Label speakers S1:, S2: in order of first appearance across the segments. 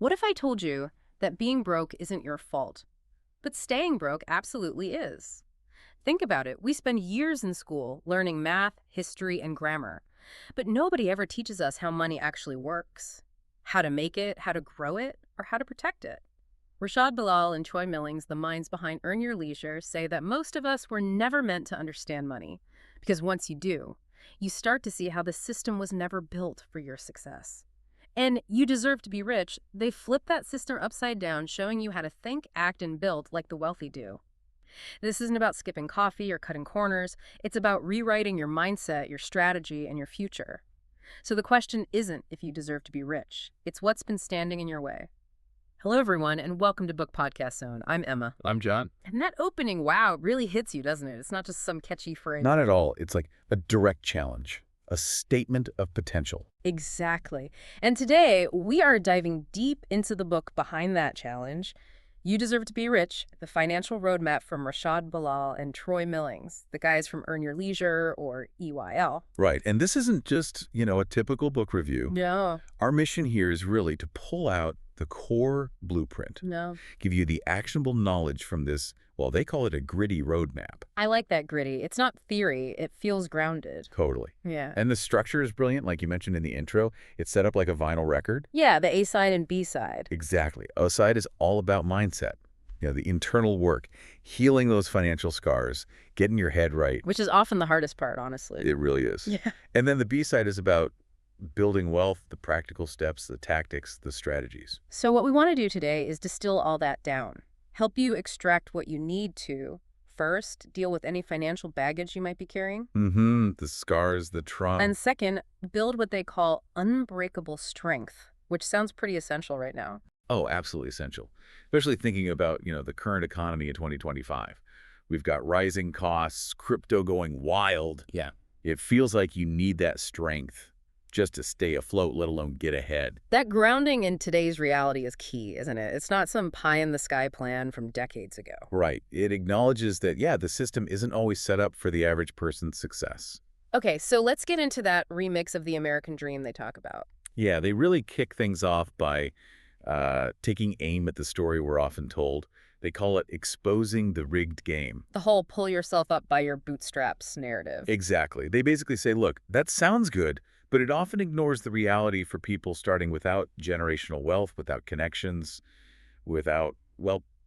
S1: What if I told you that being broke isn't your fault, but staying broke absolutely is? Think about it. We spend years in school learning math, history, and grammar, but nobody ever teaches us how money actually works, how to make it, how to grow it, or how to protect it. Rashad, Bilal, and Troy Millings, the minds behind Earn Your Leisure, say that most of us were never meant to understand money, because once you do, you start to see how the system was never built for your success. And You Deserve to Be Rich, they flip that system upside down, showing you how to think, act, and build like the wealthy do. This isn't about skipping coffee or cutting corners. It's about rewriting your mindset, your strategy, and your future. So the question isn't if you deserve to be rich. It's what's been standing in your way. Hello, everyone, and welcome to BookPodCastZone. I'm Emma.
S2: I'm John.
S1: And that opening, wow, really hits you, doesn't it? It's not just some catchy phrase.
S2: Not at all. It's like a direct challenge, a statement of potential.
S1: Exactly. And today, we are diving deep into the book behind that challenge, You Deserve to Be Rich, The Financial Roadmap from Rashad, Bilal, and Troy Millings, the guys from Earn Your Leisure, or EYL.
S2: Right. And this isn't just, a typical book review.
S1: No.
S2: Our mission here is really to pull out the core blueprint,
S1: No.
S2: give you the actionable knowledge from this, well, they call it a gritty roadmap.
S1: I like that gritty. It's not theory. It feels grounded.
S2: Totally.
S1: Yeah.
S2: And the structure is brilliant, like you mentioned in the intro. It's set up like a vinyl record.
S1: Yeah, the A side and B side.
S2: Exactly. A side is all about mindset, the internal work, healing those financial scars, getting your head right.
S1: Which is often the hardest part, honestly.
S2: It really is.
S1: Yeah.
S2: And then the B side is about building wealth, the practical steps, the tactics, the strategies.
S1: So what we want to do today is distill all that down. Help you extract what you need to. First, deal with any financial baggage you might be carrying.
S2: The scars, the trauma.
S1: And second, build what they call unbreakable strength, which sounds pretty essential right now.
S2: Oh, absolutely essential. Especially thinking about, the current economy in 2025. We've got rising costs, crypto going wild.
S1: Yeah.
S2: It feels like you need that strength just to stay afloat, let alone get ahead.
S1: That grounding in today's reality is key, isn't it? It's not some pie-in-the-sky plan from decades ago.
S2: Right. It acknowledges that, the system isn't always set up for the average person's success.
S1: Okay, so let's get into that remix of the American Dream they talk about.
S2: Yeah, they really kick things off by taking aim at the story we're often told. They call it exposing the rigged game.
S1: The whole pull yourself up by your bootstraps narrative.
S2: Exactly. They basically say, look, that sounds good, but it often ignores the reality for people starting without generational wealth, without connections, without,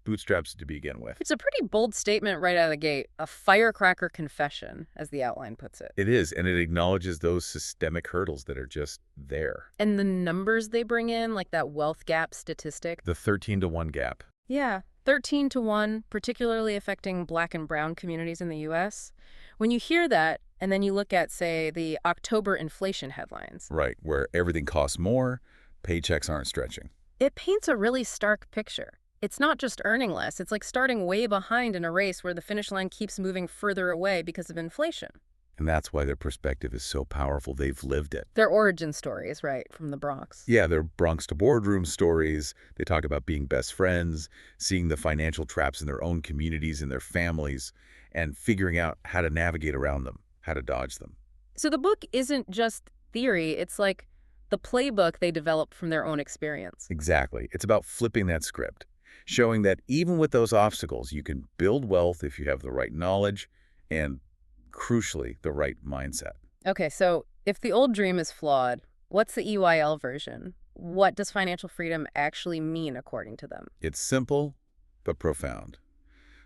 S2: bootstraps to begin with.
S1: It's a pretty bold statement right out of the gate, a firecracker confession, as the outline puts it.
S2: It is, and it acknowledges those systemic hurdles that are just there.
S1: And the numbers they bring in, like that wealth gap statistic.
S2: The 13-to-1 gap.
S1: Yeah, 13 to 1, particularly affecting Black and brown communities in the U.S. When you hear that, and then you look at, say, the October inflation headlines.
S2: Right, where everything costs more, paychecks aren't stretching.
S1: It paints a really stark picture. It's not just earning less. It's like starting way behind in a race where the finish line keeps moving further away because of inflation.
S2: And that's why their perspective is so powerful. They've lived it.
S1: Their origin stories, right, from the Bronx.
S2: Yeah, their Bronx to boardroom stories. They talk about being best friends, seeing the financial traps in their own communities and their families, and figuring out how to navigate around them, how to dodge them.
S1: So the book isn't just theory. It's like the playbook they developed from their own experience.
S2: Exactly. It's about flipping that script, showing that even with those obstacles, you can build wealth if you have the right knowledge and, crucially, the right mindset.
S1: Okay, so if the old dream is flawed, what's the EYL version? What does financial freedom actually mean according to them?
S2: It's simple, but profound.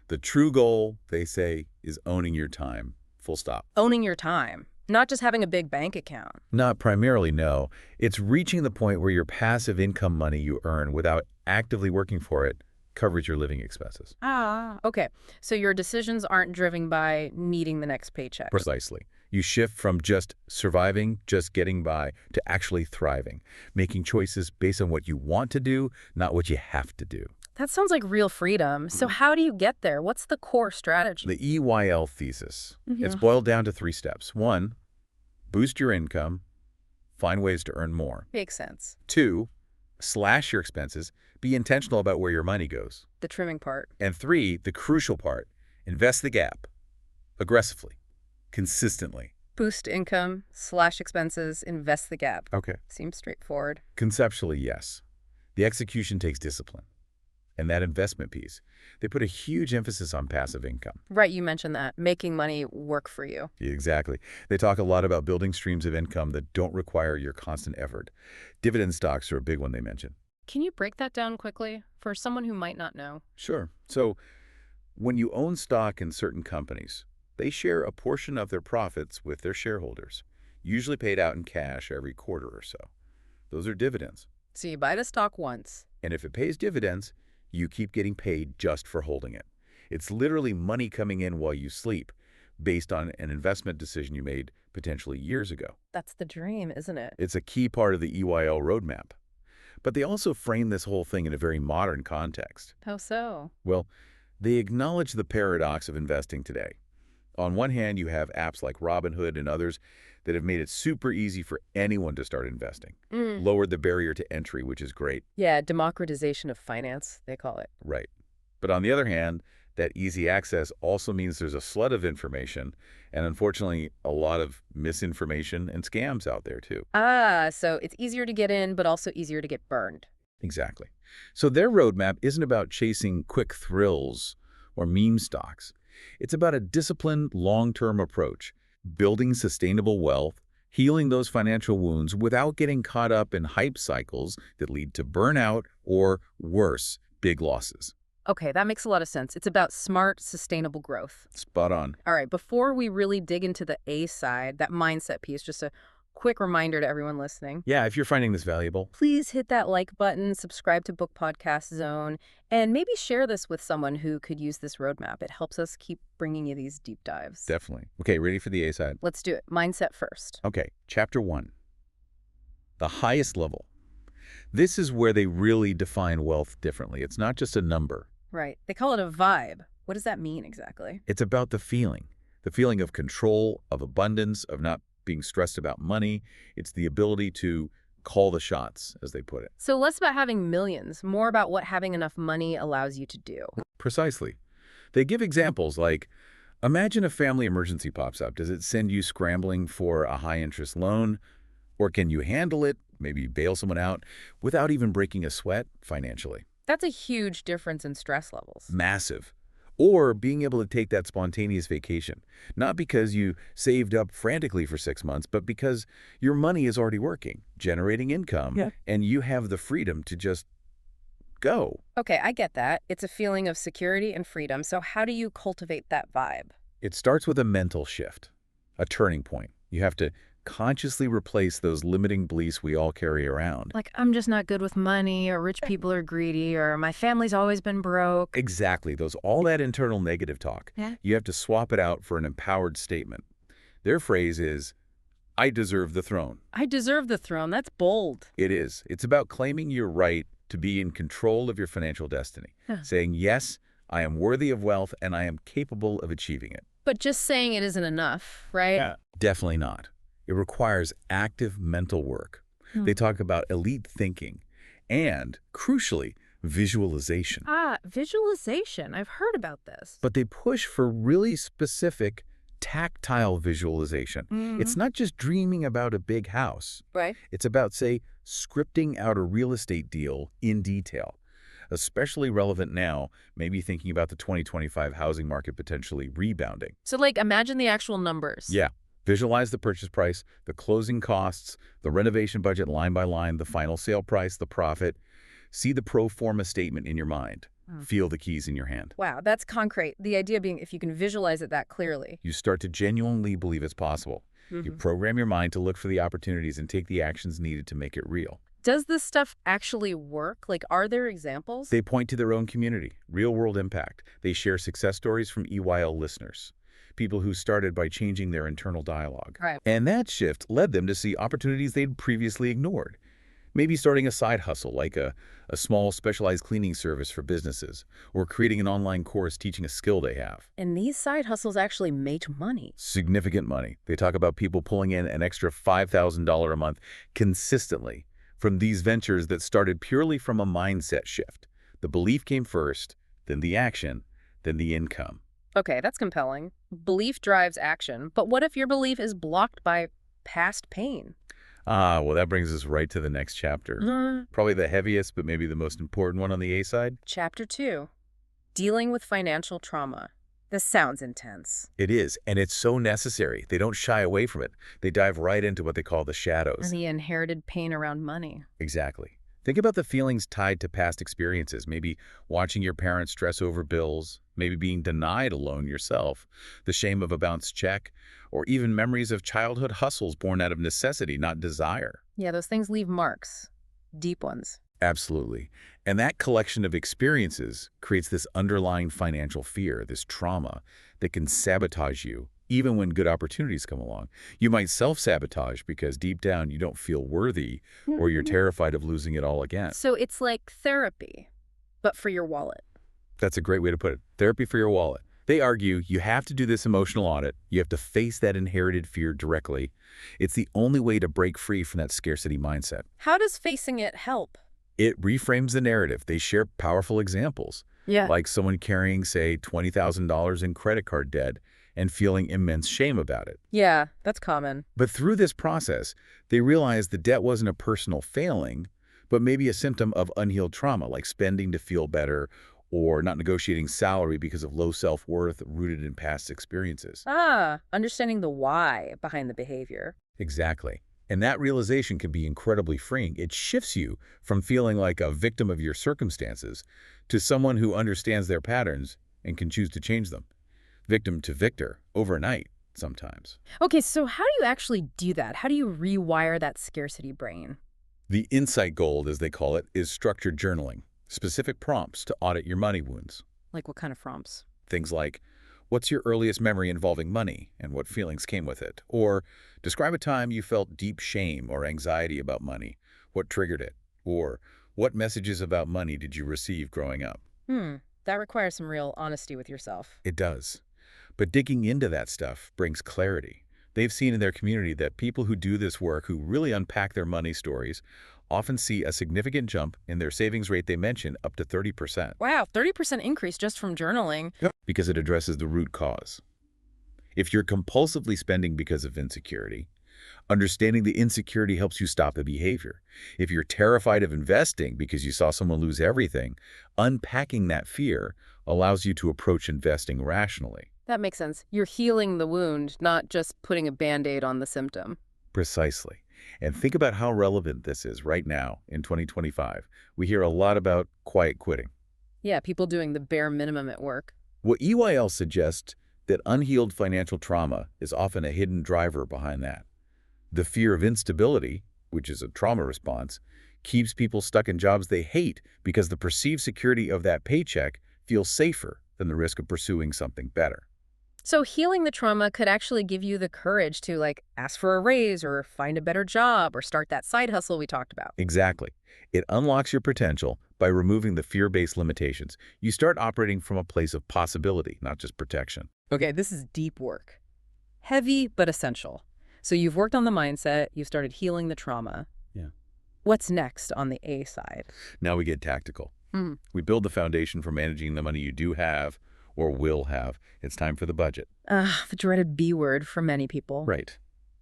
S2: The true goal, they say, is owning your time. Full stop.
S1: Owning your time, not just having a big bank account.
S2: Not primarily, no. It's reaching the point where your passive income money you earn without actively working for it covers your living expenses.
S1: Okay. So your decisions aren't driven by needing the next paycheck.
S2: Precisely. You shift from just surviving, just getting by, to actually thriving, making choices based on what you want to do, not what you have to do.
S1: That sounds like real freedom. So how do you get there? What's the core strategy?
S2: The EYL thesis. It's boiled down to 3 steps. 1, boost your income, find ways to earn more.
S1: Makes sense.
S2: 2, slash your expenses, be intentional about where your money goes.
S1: The trimming part.
S2: And 3, the crucial part, invest the gap, aggressively, consistently.
S1: Boost income, slash expenses, invest the gap.
S2: Okay.
S1: Seems straightforward.
S2: Conceptually, yes. The execution takes discipline. And that investment piece, they put a huge emphasis on passive income.
S1: Right, you mentioned that. Making money work for you.
S2: Exactly. They talk a lot about building streams of income that don't require your constant effort. Dividend stocks are a big one they mention.
S1: Can you break that down quickly for someone who might not know?
S2: Sure. So when you own stock in certain companies, they share a portion of their profits with their shareholders, usually paid out in cash every quarter or so. Those are dividends.
S1: So you buy the stock once.
S2: And if it pays dividends, you keep getting paid just for holding it. It's literally money coming in while you sleep, based on an investment decision you made potentially years ago.
S1: That's the dream, isn't it?
S2: It's a key part of the EYL roadmap. But they also frame this whole thing in a very modern context.
S1: How so?
S2: Well, they acknowledge the paradox of investing today. On one hand, you have apps like Robinhood and others that have made it super easy for anyone to start investing, lowered the barrier to entry, which is great.
S1: Yeah, democratization of finance, they call it.
S2: Right. But on the other hand, that easy access also means there's a flood of information and, unfortunately, a lot of misinformation and scams out there, too.
S1: So it's easier to get in, but also easier to get burned.
S2: Exactly. So their roadmap isn't about chasing quick thrills or meme stocks. It's about a disciplined, long-term approach, building sustainable wealth, healing those financial wounds without getting caught up in hype cycles that lead to burnout or, worse, big losses.
S1: Okay, that makes a lot of sense. It's about smart, sustainable growth.
S2: Spot on.
S1: All right, before we really dig into the A side, that mindset piece, just a quick reminder to everyone listening.
S2: Yeah, if you're finding this valuable,
S1: Please hit that like button, subscribe to BookPodcastZone, and maybe share this with someone who could use this roadmap. It helps us keep bringing you these deep dives.
S2: definitely. Okay, ready for the A side?
S1: Let's do it. Mindset first.
S2: Okay, Chapter 1. The highest level. This is where they really define wealth differently. It's not just a number.
S1: Right. They call it a vibe. What does that mean exactly?
S2: It's about the feeling of control, of abundance, of not being stressed about money. It's the ability to call the shots, as they put it.
S1: So less about having millions, more about what having enough money allows you to do.
S2: Precisely. They give examples like, imagine a family emergency pops up. Does it send you scrambling for a high-interest loan? Or can you handle it, maybe bail someone out, without even breaking a sweat financially?
S1: That's a huge difference in stress levels.
S2: Massive. Or being able to take that spontaneous vacation, not because you saved up frantically for 6 months, but because your money is already working, generating income, and you have the freedom to just go.
S1: Okay, I get that. It's a feeling of security and freedom. So how do you cultivate that vibe?
S2: It starts with a mental shift, a turning point. You have to consciously replace those limiting beliefs we all carry around.
S1: Like, I'm just not good with money, or rich people are greedy, or my family's always been broke.
S2: Exactly. All that internal negative talk.
S1: Yeah.
S2: You have to swap it out for an empowered statement. Their phrase is, I deserve the throne.
S1: I deserve the throne. That's bold.
S2: It is. It's about claiming your right to be in control of your financial destiny. Saying, yes, I am worthy of wealth and I am capable of achieving it.
S1: But just saying it isn't enough, right?
S2: Definitely not. It requires active mental work. They talk about elite thinking and, crucially, visualization.
S1: Visualization. I've heard about this.
S2: But they push for really specific tactile visualization. It's not just dreaming about a big house.
S1: Right.
S2: It's about, say, scripting out a real estate deal in detail. Especially relevant now, maybe thinking about the 2025 housing market potentially rebounding.
S1: So, like, imagine the actual numbers.
S2: Yeah. Visualize the purchase price, the closing costs, the renovation budget line by line, the final sale price, the profit. See the pro forma statement in your mind. Feel the keys in your hand.
S1: Wow, that's concrete. The idea being if you can visualize it that clearly.
S2: You start to genuinely believe it's possible. You program your mind to look for the opportunities and take the actions needed to make it real.
S1: Does this stuff actually work? Like, are there examples?
S2: They point to their own community, real-world impact. They share success stories from EYL listeners, people who started by changing their internal dialogue.
S1: Right.
S2: And that shift led them to see opportunities they'd previously ignored. Maybe starting a side hustle like a small specialized cleaning service for businesses, or creating an online course teaching a skill they have.
S1: And these side hustles actually make money.
S2: Significant money. They talk about people pulling in an extra $5,000 a month consistently from these ventures that started purely from a mindset shift. The belief came first, then the action, then the income.
S1: Okay, that's compelling. Belief drives action, but what if your belief is blocked by past pain?
S2: Ah, well, that brings us right to the next chapter. Probably the heaviest, but maybe the most important one on the A side.
S1: Chapter 2, Dealing with Financial Trauma. This sounds intense.
S2: It is, and it's so necessary. They don't shy away from it. They dive right into what they call the shadows.
S1: And the inherited pain around money.
S2: Exactly. Think about the feelings tied to past experiences, maybe watching your parents stress over bills, maybe being denied a loan yourself, the shame of a bounced check, or even memories of childhood hustles born out of necessity, not desire.
S1: Yeah, those things leave marks. Deep ones.
S2: Absolutely. And that collection of experiences creates this underlying financial fear, this trauma that can sabotage you even when good opportunities come along. You might self-sabotage because deep down you don't feel worthy or you're terrified of losing it all again.
S1: So it's like therapy, but for your wallet.
S2: That's a great way to put it. Therapy for your wallet. They argue you have to do this emotional audit. You have to face that inherited fear directly. It's the only way to break free from that scarcity mindset.
S1: How does facing it help?
S2: It reframes the narrative. They share powerful examples,
S1: Yeah.
S2: like someone carrying, say, $20,000 in credit card debt and feeling immense shame about it.
S1: Yeah, that's common.
S2: But through this process, they realized the debt wasn't a personal failing, but maybe a symptom of unhealed trauma, like spending to feel better or not negotiating salary because of low self-worth rooted in past experiences.
S1: Understanding the why behind the behavior.
S2: Exactly. And that realization can be incredibly freeing. It shifts you from feeling like a victim of your circumstances to someone who understands their patterns and can choose to change them. Victim to victor, overnight, sometimes.
S1: Okay, so how do you actually do that? How do you rewire that scarcity brain?
S2: The insight gold, as they call it, is structured journaling, specific prompts to audit your money wounds.
S1: Like what kind of prompts?
S2: Things like, what's your earliest memory involving money and what feelings came with it? Or describe a time you felt deep shame or anxiety about money. What triggered it? Or what messages about money did you receive growing up?
S1: That requires some real honesty with yourself.
S2: It does. But digging into that stuff brings clarity. They've seen in their community that people who do this work, who really unpack their money stories, often see a significant jump in their savings rate they mentioned, up to 30%.
S1: Wow, 30% increase just from journaling.
S2: Yep. Because it addresses the root cause. If you're compulsively spending because of insecurity, understanding the insecurity helps you stop the behavior. If you're terrified of investing because you saw someone lose everything, unpacking that fear allows you to approach investing rationally.
S1: That makes sense. You're healing the wound, not just putting a Band-Aid on the symptom.
S2: Precisely. And think about how relevant this is right now in 2025. We hear a lot about quiet quitting.
S1: Yeah, people doing the bare minimum at work.
S2: What EYL suggests that unhealed financial trauma is often a hidden driver behind that. The fear of instability, which is a trauma response, keeps people stuck in jobs they hate because the perceived security of that paycheck feels safer than the risk of pursuing something better.
S1: So healing the trauma could actually give you the courage to, like, ask for a raise or find a better job or start that side hustle we talked about.
S2: Exactly. It unlocks your potential by removing the fear-based limitations. You start operating from a place of possibility, not just protection.
S1: Okay, this is deep work. Heavy, but essential. So you've worked on the mindset, you've started healing the trauma.
S2: Yeah.
S1: What's next on the A side?
S2: Now we get tactical. We build the foundation for managing the money you do have or will have. It's time for the budget.
S1: The dreaded B word for many people.
S2: Right.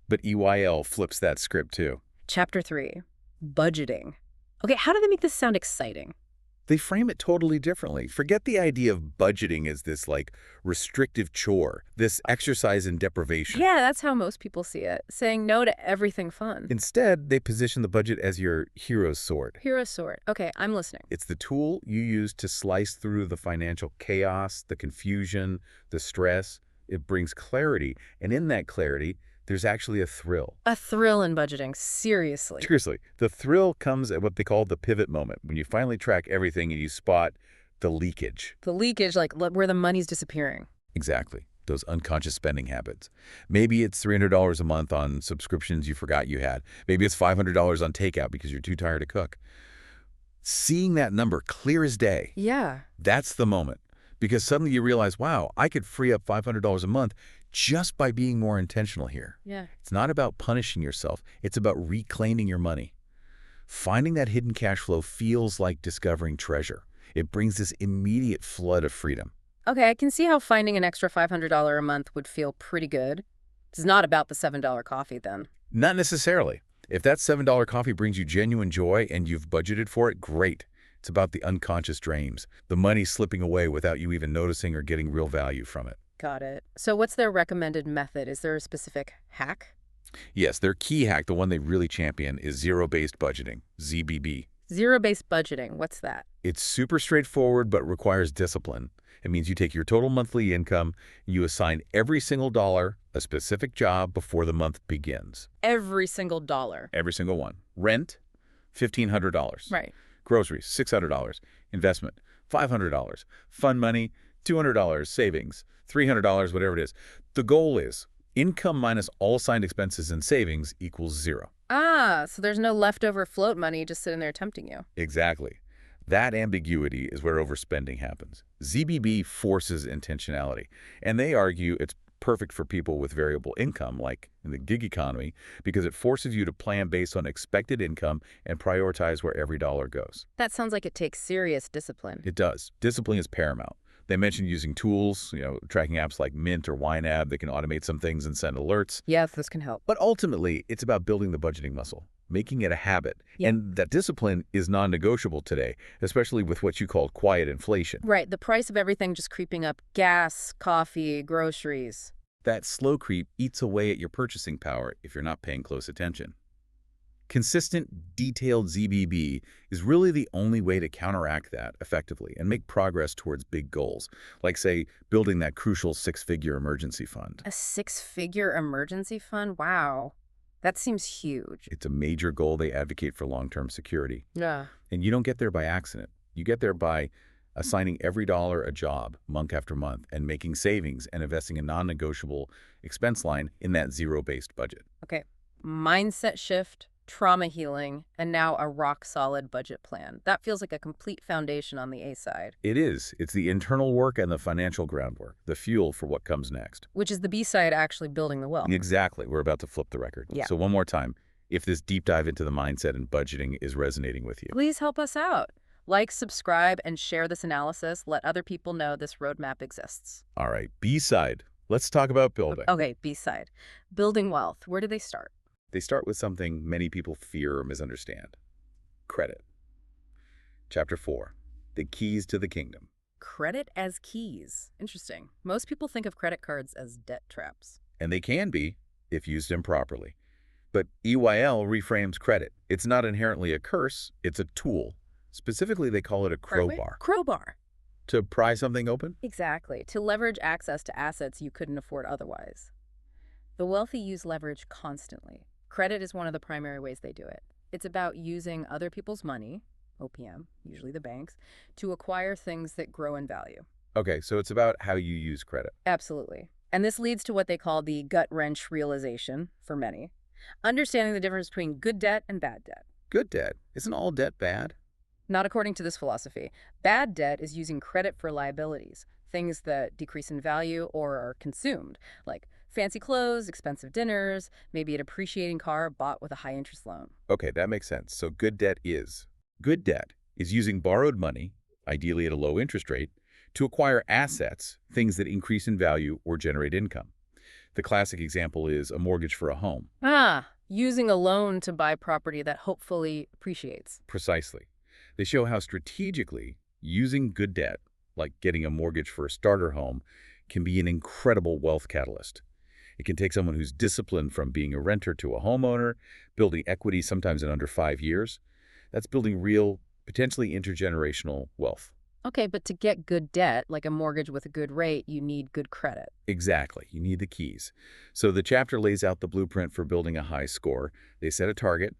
S2: But EYL flips that script too.
S1: Chapter 3, Budgeting. Okay, how do they make this sound exciting?
S2: They frame it totally differently. Forget the idea of budgeting as this, like, restrictive chore, this exercise in deprivation.
S1: Yeah, that's how most people see it, saying no to everything fun.
S2: Instead, they position the budget as your hero's sword.
S1: Hero's sword. Okay, I'm listening.
S2: It's the tool you use to slice through the financial chaos, the confusion, the stress. It brings clarity, and in that clarity, there's actually a thrill.
S1: A thrill in budgeting, seriously.
S2: Seriously, the thrill comes at what they call the pivot moment, when you finally track everything and you spot the leakage.
S1: The leakage, like where the money's disappearing.
S2: Exactly. Those unconscious spending habits. Maybe it's $300 a month on subscriptions you forgot you had. Maybe it's $500 on takeout because you're too tired to cook. Seeing that number clear as day,
S1: Yeah.
S2: that's the moment. Because suddenly you realize, wow, I could free up $500 a month just by being more intentional here.
S1: Yeah.
S2: It's not about punishing yourself. It's about reclaiming your money. Finding that hidden cash flow feels like discovering treasure. It brings this immediate flood of freedom.
S1: Okay, I can see how finding an extra $500 a month would feel pretty good. It's not about the $7 coffee then.
S2: Not necessarily. If that $7 coffee brings you genuine joy and you've budgeted for it, great. It's about the unconscious drains, the money slipping away without you even noticing or getting real value from it.
S1: Got it. So what's their recommended method? Is there a specific hack?
S2: Yes, their key hack, the one they really champion, is zero-based budgeting, ZBB.
S1: Zero-based budgeting. What's that?
S2: It's super straightforward but requires discipline. It means you take your total monthly income, you assign every single dollar a specific job before the month begins.
S1: Every single dollar.
S2: Every single one. Rent, $1,500.
S1: Right.
S2: Groceries, $600. Investment, $500. Fund money, $200. Savings, $300, whatever it is. The goal is income minus all assigned expenses and savings equals zero.
S1: Ah, so there's no leftover float money just sitting there tempting you.
S2: Exactly. That ambiguity is where overspending happens. ZBB forces intentionality, and they argue it's perfect for people with variable income, like in the gig economy, because it forces you to plan based on expected income and prioritize where every dollar goes.
S1: That sounds like it takes serious discipline.
S2: It does. Discipline is paramount. They mentioned using tools, tracking apps like Mint or YNAB that can automate some things and send alerts.
S1: Yeah, this can help.
S2: But ultimately, it's about building the budgeting muscle, making it a habit.
S1: Yeah.
S2: And that discipline is non-negotiable today, especially with what you call quiet inflation.
S1: Right, the price of everything just creeping up. Gas, coffee, groceries.
S2: That slow creep eats away at your purchasing power if you're not paying close attention. Consistent, detailed ZBB is really the only way to counteract that effectively and make progress towards big goals, like, say, building that crucial six-figure emergency fund.
S1: A six-figure emergency fund? Wow. That seems huge.
S2: It's a major goal. They advocate for long-term security.
S1: Yeah.
S2: And you don't get there by accident. You get there by assigning every dollar a job month after month and making savings and investing a non-negotiable expense line in that zero-based budget.
S1: Okay. Mindset shift, trauma healing, and now a rock-solid budget plan. That feels like a complete foundation on the A side.
S2: It is. It's the internal work and the financial groundwork, the fuel for what comes next.
S1: Which is the B side, actually building the wealth.
S2: Exactly. We're about to flip the record.
S1: Yeah.
S2: So one more time, if this deep dive into the mindset and budgeting is resonating with you,
S1: Please help us out. Like, subscribe, and share this analysis. Let other people know this roadmap exists.
S2: all right, B side. Let's talk about building.
S1: Okay, B side. Building wealth. Where do they start?
S2: They start with something many people fear or misunderstand: credit. Chapter 4, the keys to the kingdom.
S1: Credit as keys. Interesting. Most people think of credit cards as debt traps.
S2: And they can be, if used improperly. But EYL reframes credit. It's not inherently a curse, it's a tool. Specifically, they call it a crowbar.
S1: Crowbar.
S2: To pry something open?
S1: Exactly. To leverage access to assets you couldn't afford otherwise. The wealthy use leverage constantly. Credit is one of the primary ways they do it. It's about using other people's money, OPM, usually the banks, to acquire things that grow in value.
S2: Okay, so it's about how you use credit.
S1: Absolutely. And this leads to what they call the gut wrench realization for many. Understanding the difference between good debt and bad debt.
S2: Good debt. Isn't all debt bad?
S1: Not according to this philosophy. Bad debt is using credit for liabilities, things that decrease in value or are consumed, like fancy clothes, expensive dinners, maybe a depreciating car bought with a high-interest loan.
S2: Okay, that makes sense. So good debt is using borrowed money, ideally at a low interest rate, to acquire assets, things that increase in value or generate income. The classic example is a mortgage for a home.
S1: Using a loan to buy property that hopefully appreciates.
S2: Precisely. They show how strategically using good debt, like getting a mortgage for a starter home, can be an incredible wealth catalyst. It can take someone who's disciplined from being a renter to a homeowner, building equity sometimes in under 5 years. That's building real, potentially intergenerational wealth.
S1: Okay, but to get good debt, like a mortgage with a good rate, you need good credit.
S2: Exactly. You need the keys. So the chapter lays out the blueprint for building a high score. They set a target,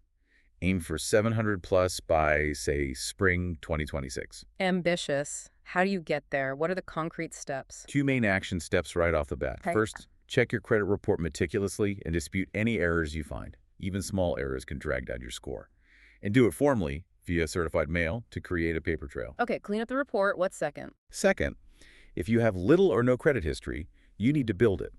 S2: aim for 700 plus by, say, spring 2026.
S1: Ambitious. How do you get there? What are the concrete steps?
S2: 2 main action steps right off the bat.
S1: Okay.
S2: First, check your credit report meticulously and dispute any errors you find. Even small errors can drag down your score. And do it formally via certified mail to create a paper trail.
S1: Okay, clean up the report. What's second?
S2: Second, if you have little or no credit history, you need to build it.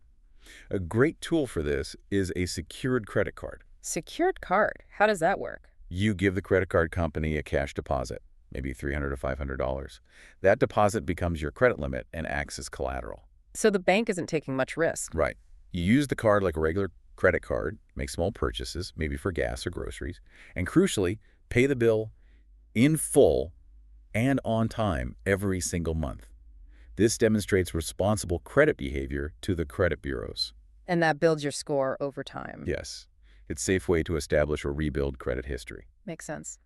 S2: A great tool for this is a secured credit card.
S1: Secured card. How does that work?
S2: You give the credit card company a cash deposit, maybe $300 to $500. That deposit becomes your credit limit and acts as collateral.
S1: So the bank isn't taking much risk.
S2: Right. You use the card like a regular credit card, make small purchases, maybe for gas or groceries, and crucially, pay the bill in full and on time every single month. This demonstrates responsible credit behavior to the credit bureaus.
S1: And that builds your score over time.
S2: Yes, it's a safe way to establish or rebuild credit history.
S1: Makes sense.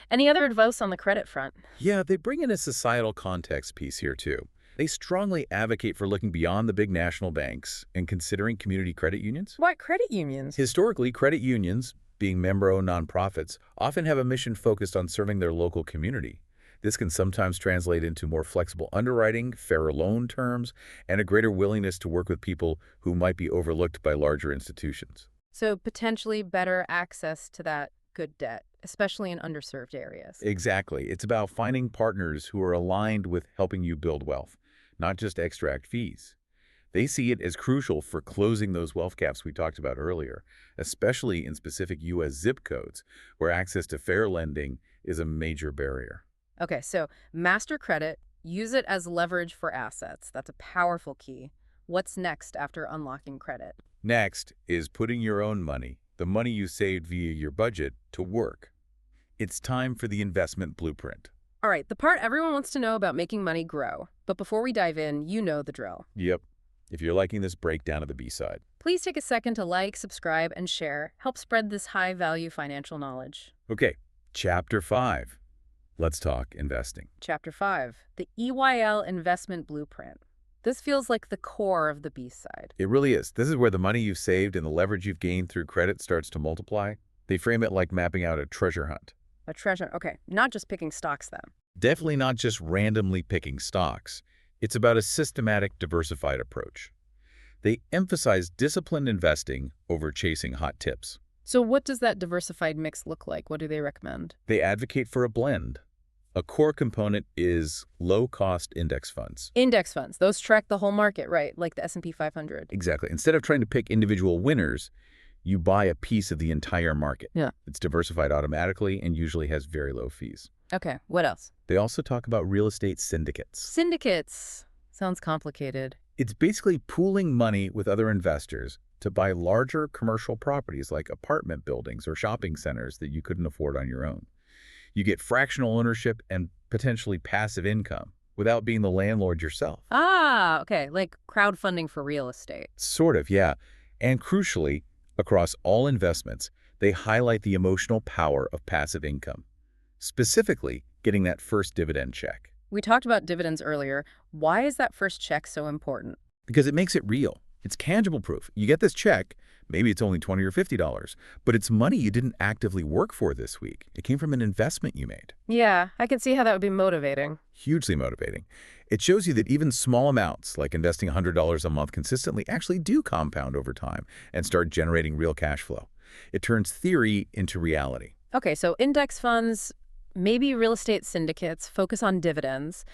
S1: Any other advice on the credit front?
S2: Yeah, they bring in a societal context piece here too. They strongly advocate for looking beyond the big national banks and considering community credit unions.
S1: Why credit unions?
S2: Historically, credit unions, being member-owned nonprofits, often have a mission focused on serving their local community. This can sometimes translate into more flexible underwriting, fairer loan terms, and a greater willingness to work with people who might be overlooked by larger institutions.
S1: So potentially better access to that good debt, especially in underserved areas.
S2: Exactly. It's about finding partners who are aligned with helping you build wealth, not just extract fees. They see it as crucial for closing those wealth gaps we talked about earlier, especially in specific U.S. zip codes, where access to fair lending is a major barrier.
S1: Okay, so master credit, use it as leverage for assets. That's a powerful key. What's next after unlocking credit?
S2: Next is putting your own money, the money you saved via your budget, to work. It's time for the investment blueprint.
S1: All right, the part everyone wants to know about making money grow. But before we dive in, you know the drill.
S2: Yep. If you're liking this breakdown of the B-side.
S1: Please take a second to like, subscribe, and share. Help spread this high-value financial knowledge.
S2: Okay, Chapter 5. Let's talk investing.
S1: Chapter 5, the EYL Investment Blueprint. This feels like the core of the B-side.
S2: It really is. This is where the money you've saved and the leverage you've gained through credit starts to multiply. They frame it like mapping out a treasure hunt.
S1: A treasure, okay, not just picking stocks then.
S2: Definitely not just randomly picking stocks. It's about a systematic, diversified approach. They emphasize disciplined investing over chasing hot tips.
S1: So what does that diversified mix look like? What do they recommend?
S2: They advocate for a blend. A core component is low-cost index funds.
S1: Index funds, those track the whole market, right? Like the S&P 500.
S2: Exactly. Instead of trying to pick individual winners, you buy a piece of the entire market.
S1: Yeah.
S2: It's diversified automatically and usually has very low fees.
S1: Okay, what else?
S2: They also talk about real estate syndicates.
S1: Syndicates. Sounds complicated.
S2: It's basically pooling money with other investors to buy larger commercial properties like apartment buildings or shopping centers that you couldn't afford on your own. You get fractional ownership and potentially passive income without being the landlord yourself.
S1: Ah, okay, like crowdfunding for real estate.
S2: Sort of, yeah. And crucially, across all investments, they highlight the emotional power of passive income, specifically getting that first dividend check.
S1: We talked about dividends earlier. Why is that first check so important?
S2: Because it makes it real. It's tangible proof. You get this check, maybe it's only $20 or $50, but it's money you didn't actively work for this week. It came from an investment you made.
S1: Yeah, I can see how that would be motivating.
S2: Hugely motivating. It shows you that even small amounts, like investing $100 a month consistently, actually do compound over time and start generating real cash flow. It turns theory into reality.
S1: Okay, so index funds, maybe real estate syndicates, focus on dividends.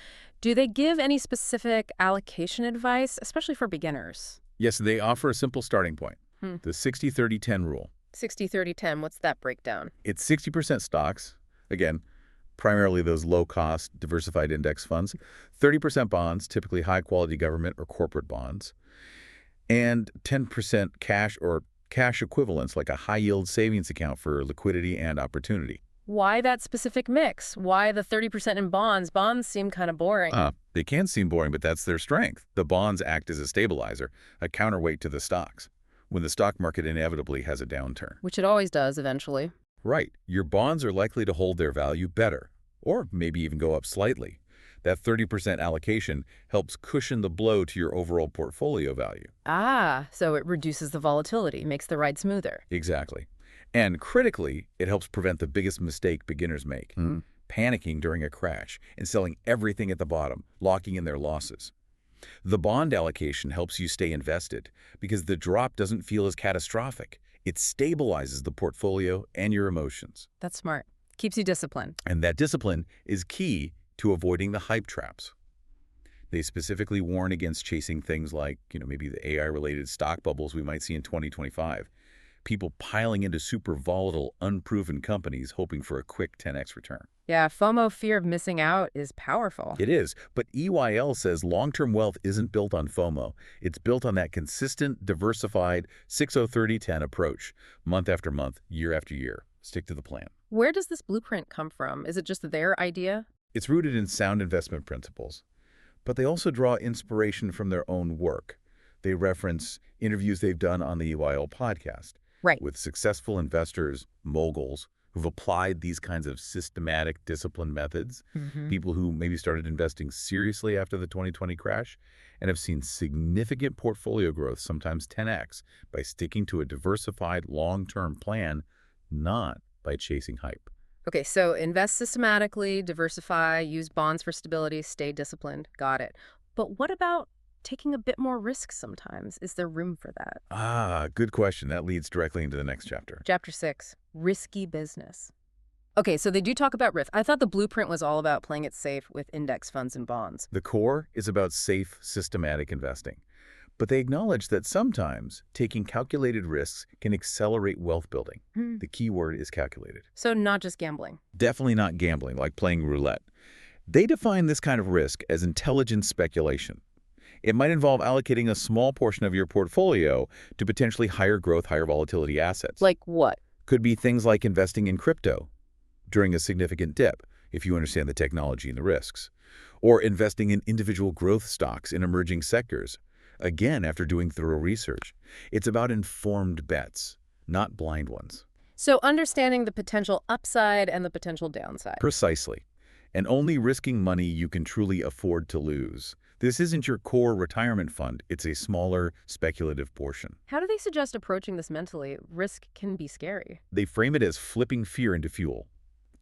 S1: Do they give any specific allocation advice, especially for beginners?
S2: Yes, they offer a simple starting point, the 60-30-10 rule.
S1: 60-30-10, what's that breakdown?
S2: It's 60% stocks, again, primarily those low-cost, diversified index funds, 30% bonds, typically high-quality government or corporate bonds, and 10% cash or cash equivalents like a high-yield savings account for liquidity and opportunity.
S1: Why that specific mix? Why the 30% in bonds? Bonds seem kind of boring.
S2: They can seem boring, but that's their strength. The bonds act as a stabilizer, a counterweight to the stocks, when the stock market inevitably has a downturn.
S1: Which it always does eventually.
S2: Right. Your bonds are likely to hold their value better, or maybe even go up slightly. That 30% allocation helps cushion the blow to your overall portfolio value.
S1: Ah, so it reduces the volatility, makes the ride smoother.
S2: Exactly. And critically, it helps prevent the biggest mistake beginners make, panicking during a crash and selling everything at the bottom, locking in their losses. The bond allocation helps you stay invested because the drop doesn't feel as catastrophic. It stabilizes the portfolio and your emotions.
S1: That's smart. Keeps you disciplined.
S2: And that discipline is key to avoiding the hype traps. They specifically warn against chasing things like, maybe the AI-related stock bubbles we might see in 2025. People piling into super volatile, unproven companies hoping for a quick 10x return.
S1: Yeah, FOMO, fear of missing out, is powerful.
S2: It is, but EYL says long-term wealth isn't built on FOMO. It's built on that consistent, diversified 60-30-10 approach, month after month, year after year. Stick to the plan.
S1: Where does this blueprint come from? Is it just their idea?
S2: It's rooted in sound investment principles, but they also draw inspiration from their own work. They reference interviews they've done on the EYL podcast
S1: Right.
S2: with successful investors, moguls, who've applied these kinds of systematic, disciplined methods, people who maybe started investing seriously after the 2020 crash and have seen significant portfolio growth, sometimes 10x, by sticking to a diversified long-term plan, not by chasing hype.
S1: Okay, so invest systematically, diversify, use bonds for stability, stay disciplined. Got it. But what about taking a bit more risk sometimes? Is there room for that?
S2: Ah, good question. That leads directly into the next chapter.
S1: Chapter 6, risky business. Okay, so they do talk about risk. I thought the blueprint was all about playing it safe with index funds and bonds.
S2: The core is about safe, systematic investing. But they acknowledge that sometimes taking calculated risks can accelerate wealth building. The key word is calculated.
S1: So not just gambling.
S2: Definitely not gambling, like playing roulette. They define this kind of risk as intelligent speculation. It might involve allocating a small portion of your portfolio to potentially higher growth, higher volatility assets.
S1: Like what?
S2: Could be things like investing in crypto during a significant dip, if you understand the technology and the risks, or investing in individual growth stocks in emerging sectors, again, after doing thorough research. It's about informed bets, not blind ones.
S1: So understanding the potential upside and the potential downside.
S2: Precisely. And only risking money you can truly afford to lose. This isn't your core retirement fund. It's a smaller, speculative portion.
S1: How do they suggest approaching this mentally? Risk can be scary.
S2: They frame it as flipping fear into fuel.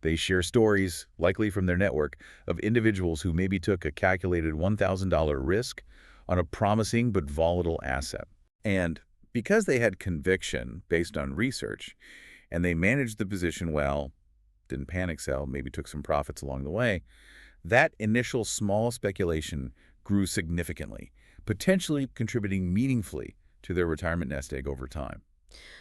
S2: They share stories, likely from their network, of individuals who maybe took a calculated $1,000 risk on a promising but volatile asset. And because they had conviction based on research, and they managed the position well, didn't panic sell, maybe took some profits along the way, that initial small speculation grew significantly, potentially contributing meaningfully to their retirement nest egg over time.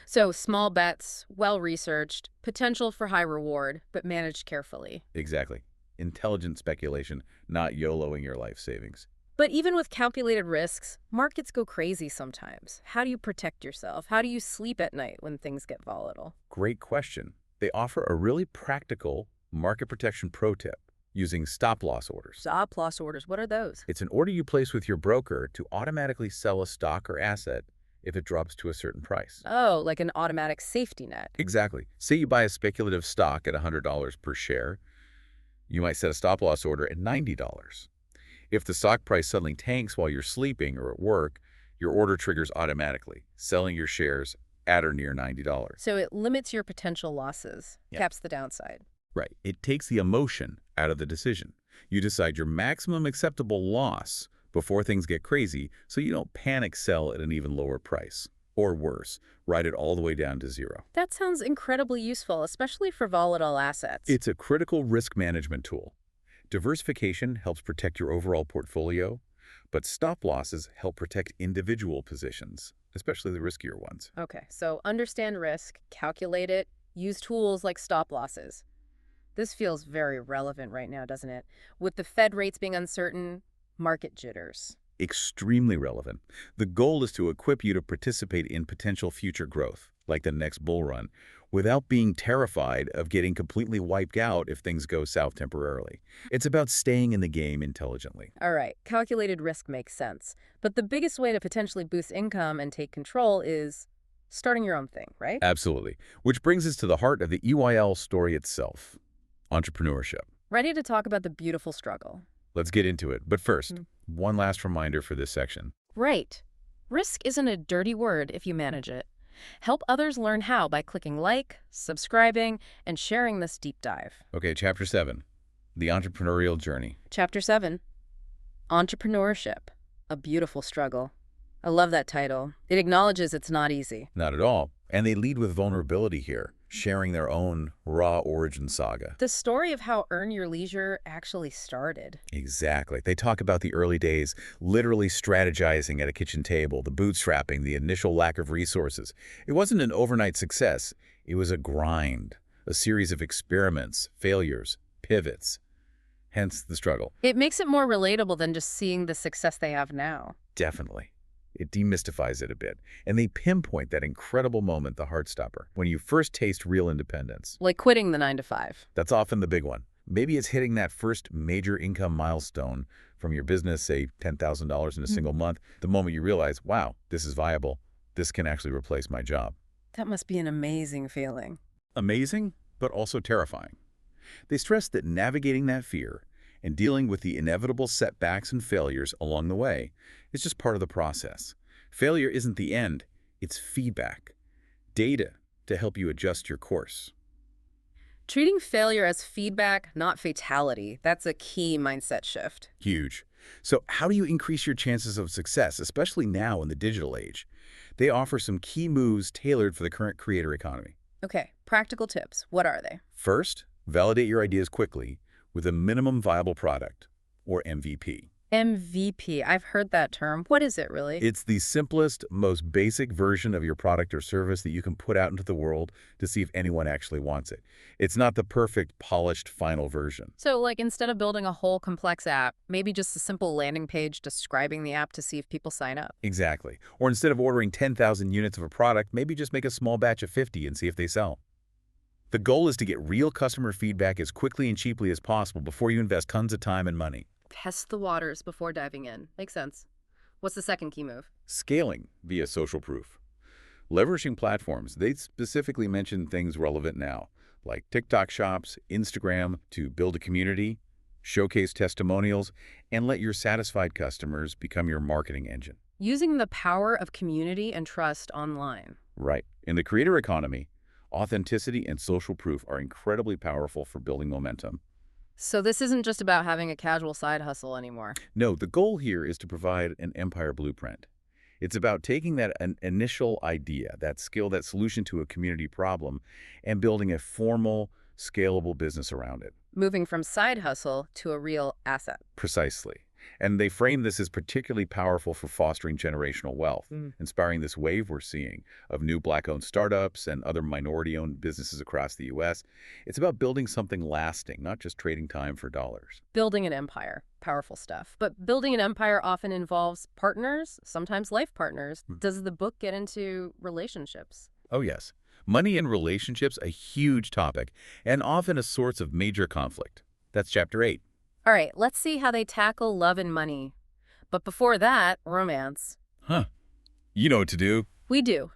S1: So small bets, well-researched, potential for high reward, but managed carefully.
S2: Exactly. Intelligent speculation, not YOLOing your life savings.
S1: But even with calculated risks, markets go crazy sometimes. How do you protect yourself? How do you sleep at night when things get volatile?
S2: Great question. They offer a really practical market protection pro tip using stop-loss orders.
S1: Stop-loss orders, what are those?
S2: It's an order you place with your broker to automatically sell a stock or asset if it drops to a certain price.
S1: Oh, like an automatic safety net.
S2: Exactly. Say you buy a speculative stock at $100 per share. You might set a stop-loss order at $90. If the stock price suddenly tanks while you're sleeping or at work, your order triggers automatically, selling your shares at or near $90.
S1: So it limits your potential losses, caps the downside.
S2: Right. It takes the emotion out of the decision. You decide your maximum acceptable loss before things get crazy so you don't panic sell at an even lower price. Or worse, ride it all the way down to zero.
S1: That sounds incredibly useful, especially for volatile assets.
S2: It's a critical risk management tool. Diversification helps protect your overall portfolio, but stop losses help protect individual positions, especially the riskier ones.
S1: Okay, so understand risk, calculate it, use tools like stop losses. This feels very relevant right now, doesn't it? With the Fed rates being uncertain, market jitters.
S2: Extremely relevant. The goal is to equip you to participate in potential future growth, like the next bull run, without being terrified of getting completely wiped out if things go south temporarily. It's about staying in the game intelligently.
S1: All right, calculated risk makes sense. But the biggest way to potentially boost income and take control is starting your own thing, right?
S2: Absolutely. Which brings us to the heart of the EYL story itself. Entrepreneurship.
S1: Ready to talk about the beautiful struggle.
S2: Let's get into it. But first, one last reminder for this section.
S1: Right. Risk isn't a dirty word if you manage it. Help others learn how by clicking like, subscribing, and sharing this deep dive.
S2: Okay, Chapter 7, The Entrepreneurial Journey.
S1: Chapter 7, Entrepreneurship, a beautiful struggle. I love that title. It acknowledges it's not easy.
S2: Not at all. And they lead with vulnerability here. sharing their own raw origin saga.
S1: The story of how Earn Your Leisure actually started.
S2: Exactly. They talk about the early days, literally strategizing at a kitchen table, the bootstrapping, the initial lack of resources. It wasn't an overnight success. It was a grind, a series of experiments, failures, pivots. Hence the struggle.
S1: It makes it more relatable than just seeing the success they have now.
S2: Definitely. It demystifies it a bit. And they pinpoint that incredible moment, the heartstopper, when you first taste real independence.
S1: Like quitting the 9 to 5.
S2: That's often the big one. Maybe it's hitting that first major income milestone from your business, say $10,000 in a single month, the moment you realize, wow, this is viable. This can actually replace my job.
S1: That must be an amazing feeling.
S2: Amazing, but also terrifying. They stress that navigating that fear and dealing with the inevitable setbacks and failures along the way is just part of the process. Failure isn't the end, it's feedback, data to help you adjust your course.
S1: Treating failure as feedback, not fatality, that's a key mindset shift.
S2: Huge. So how do you increase your chances of success, especially now in the digital age? They offer some key moves tailored for the current creator economy.
S1: Okay, practical tips. What are they?
S2: First, validate your ideas quickly with a minimum viable product, or MVP.
S1: MVP. I've heard that term. What is it really?
S2: It's the simplest, most basic version of your product or service that you can put out into the world to see if anyone actually wants it. It's not the perfect, polished, final version.
S1: So, like, instead of building a whole complex app, maybe just a simple landing page describing the app to see if people sign up.
S2: Exactly. Or instead of ordering 10,000 units of a product, maybe just make a small batch of 50 and see if they sell. The goal is to get real customer feedback as quickly and cheaply as possible before you invest tons of time and money.
S1: Test the waters before diving in. Makes sense. What's the second key move?
S2: Scaling via social proof. Leveraging platforms, they specifically mention things relevant now, like TikTok shops, Instagram, to build a community, showcase testimonials, and let your satisfied customers become your marketing engine.
S1: Using the power of community and trust online.
S2: Right. In the creator economy, authenticity and social proof are incredibly powerful for building momentum.
S1: So this isn't just about having a casual side hustle anymore.
S2: No, the goal here is to provide an empire blueprint. It's about taking that initial idea, that skill, that solution to a community problem, and building a formal, scalable business around it.
S1: Moving from side hustle to a real asset.
S2: Precisely. And they frame this as particularly powerful for fostering generational wealth, inspiring this wave we're seeing of new Black-owned startups and other minority-owned businesses across the U.S. It's about building something lasting, not just trading time for dollars.
S1: Building an empire. Powerful stuff. But building an empire often involves partners, sometimes life partners. Does the book get into relationships?
S2: Oh, yes. Money and relationships, a huge topic, and often a source of major conflict. That's Chapter 8.
S1: All right, let's see how they tackle love and money. But before that, romance.
S2: Huh. You know what to do.
S1: We do.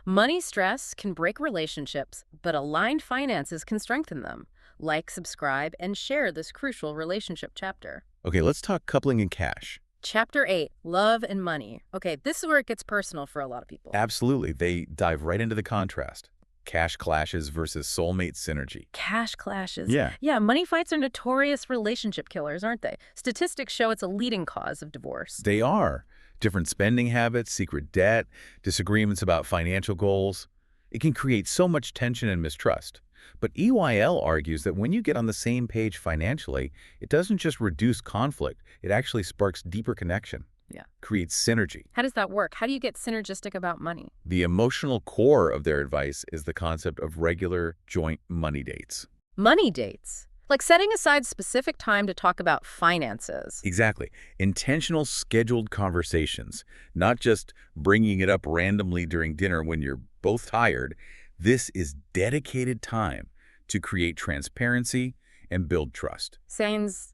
S1: Money stress can break relationships, but aligned finances can strengthen them. Like, subscribe, and share this crucial relationship chapter.
S2: Okay, let's talk coupling and cash.
S1: Chapter 8, Love and Money. Okay, this is where it gets personal for a lot of people.
S2: Absolutely. They dive right into the contrast. Cash clashes versus soulmate synergy.
S1: Cash clashes.
S2: Yeah.
S1: Yeah, money fights are notorious relationship killers, aren't they? Statistics show it's a leading cause of divorce.
S2: They are. Different spending habits, secret debt, disagreements about financial goals. It can create so much tension and mistrust. But EYL argues that when you get on the same page financially, it doesn't just reduce conflict, it actually sparks deeper connection.
S1: Yeah.
S2: Creates synergy.
S1: How does that work? How do you get synergistic about money?
S2: The emotional core of their advice is the concept of regular joint money dates.
S1: Money dates. Like setting aside specific time to talk about finances.
S2: Exactly. Intentional, scheduled conversations, not just bringing it up randomly during dinner when you're both tired. This is dedicated time to create transparency and build trust.
S1: Sounds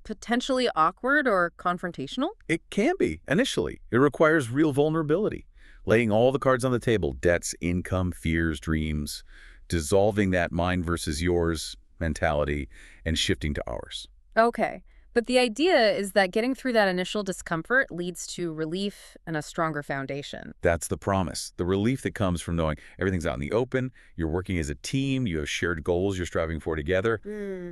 S1: potentially awkward or confrontational?
S2: It can be, initially. It requires real vulnerability. Laying all the cards on the table, debts, income, fears, dreams, dissolving that mine versus yours mentality, and shifting to ours.
S1: Okay. But the idea is that getting through that initial discomfort leads to relief and a stronger foundation.
S2: That's the promise. The relief that comes from knowing everything's out in the open, you're working as a team, you have shared goals you're striving for together.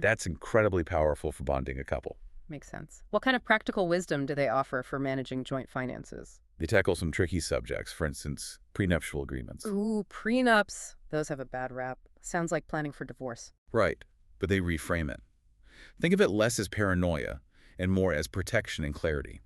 S2: That's incredibly powerful for bonding a couple.
S1: Makes sense. What kind of practical wisdom do they offer for managing joint finances?
S2: They tackle some tricky subjects, for instance, prenuptial agreements.
S1: Ooh, prenups. Those have a bad rap. Sounds like planning for divorce.
S2: Right, but they reframe it. Think of it less as paranoia and more as protection and clarity,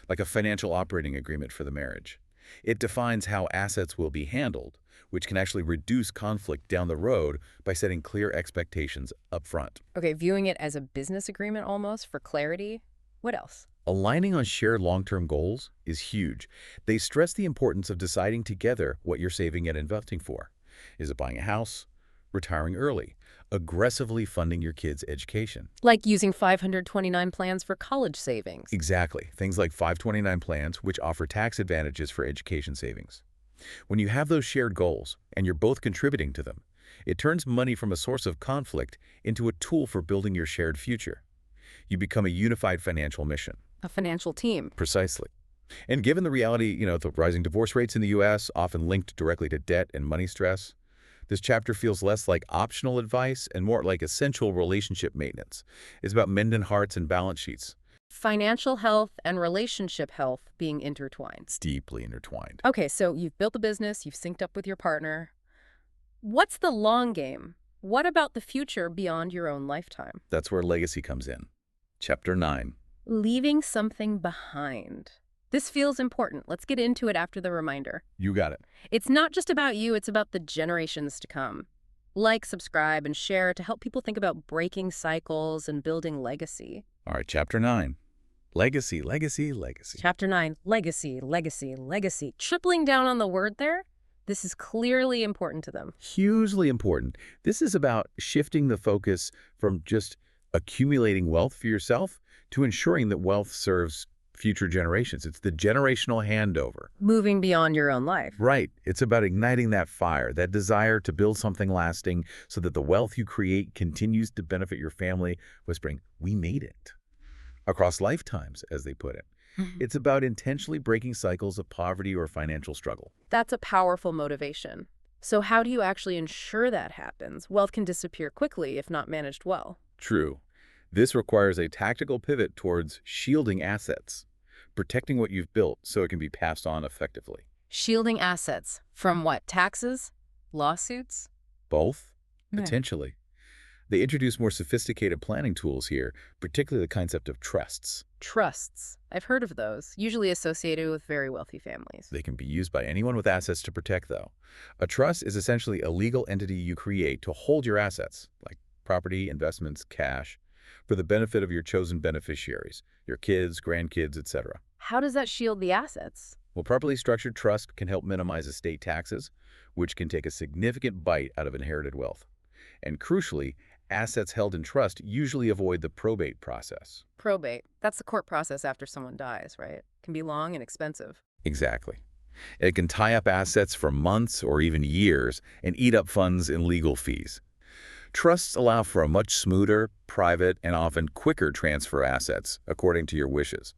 S2: like a financial operating agreement for the marriage. It defines how assets will be handled, which can actually reduce conflict down the road by setting clear expectations up front.
S1: Okay, viewing it as a business agreement almost for clarity. What else?
S2: Aligning on shared long-term goals is huge. They stress the importance of deciding together what you're saving and investing for. Is it buying a house, retiring early, aggressively funding your kids' education?
S1: Like using 529 plans for college savings.
S2: Exactly. Things like 529 plans, which offer tax advantages for education savings. When you have those shared goals and you're both contributing to them, it turns money from a source of conflict into a tool for building your shared future. You become a unified financial mission.
S1: A financial team.
S2: Precisely. And given the reality, the rising divorce rates in the U.S., often linked directly to debt and money stress, this chapter feels less like optional advice and more like essential relationship maintenance. It's about mending hearts and balance sheets.
S1: Financial health and relationship health being intertwined.
S2: It's deeply intertwined.
S1: Okay, so you've built a business, you've synced up with your partner. What's the long game? What about the future beyond your own lifetime?
S2: That's where legacy comes in. Chapter 9.
S1: Leaving something behind. This feels important. Let's get into it after the reminder.
S2: You got it.
S1: It's not just about you, it's about the generations to come. Like, subscribe, and share to help people think about breaking cycles and building legacy.
S2: All right, Chapter 9. Legacy, legacy, legacy.
S1: Chapter 9, legacy, legacy, legacy. Tripling down on the word there. This is clearly important to them.
S2: Hugely important. This is about shifting the focus from just accumulating wealth for yourself to ensuring that wealth serves future generations. It's the generational handover.
S1: Moving beyond your own life.
S2: Right. It's about igniting that fire, that desire to build something lasting so that the wealth you create continues to benefit your family, whispering, "We made it." Across lifetimes, as they put it. It's about intentionally breaking cycles of poverty or financial struggle.
S1: That's a powerful motivation. So how do you actually ensure that happens? Wealth can disappear quickly if not managed well.
S2: True. This requires a tactical pivot towards shielding assets, protecting what you've built so it can be passed on effectively.
S1: Shielding assets. From what? Taxes? Lawsuits?
S2: Both?
S1: Yeah.
S2: Potentially. They introduce more sophisticated planning tools here, particularly the concept of trusts.
S1: Trusts. I've heard of those, usually associated with very wealthy families.
S2: They can be used by anyone with assets to protect, though. A trust is essentially a legal entity you create to hold your assets, like property, investments, cash, for the benefit of your chosen beneficiaries, your kids, grandkids, etc.
S1: How does that shield the assets?
S2: Well, properly structured trust can help minimize estate taxes, which can take a significant bite out of inherited wealth. And crucially, assets held in trust usually avoid the probate process.
S1: Probate. That's the court process after someone dies, right? Can be long and expensive.
S2: Exactly. It can tie up assets for months or even years and eat up funds in legal fees. Trusts allow for a much smoother, private, and often quicker transfer of assets according to your wishes.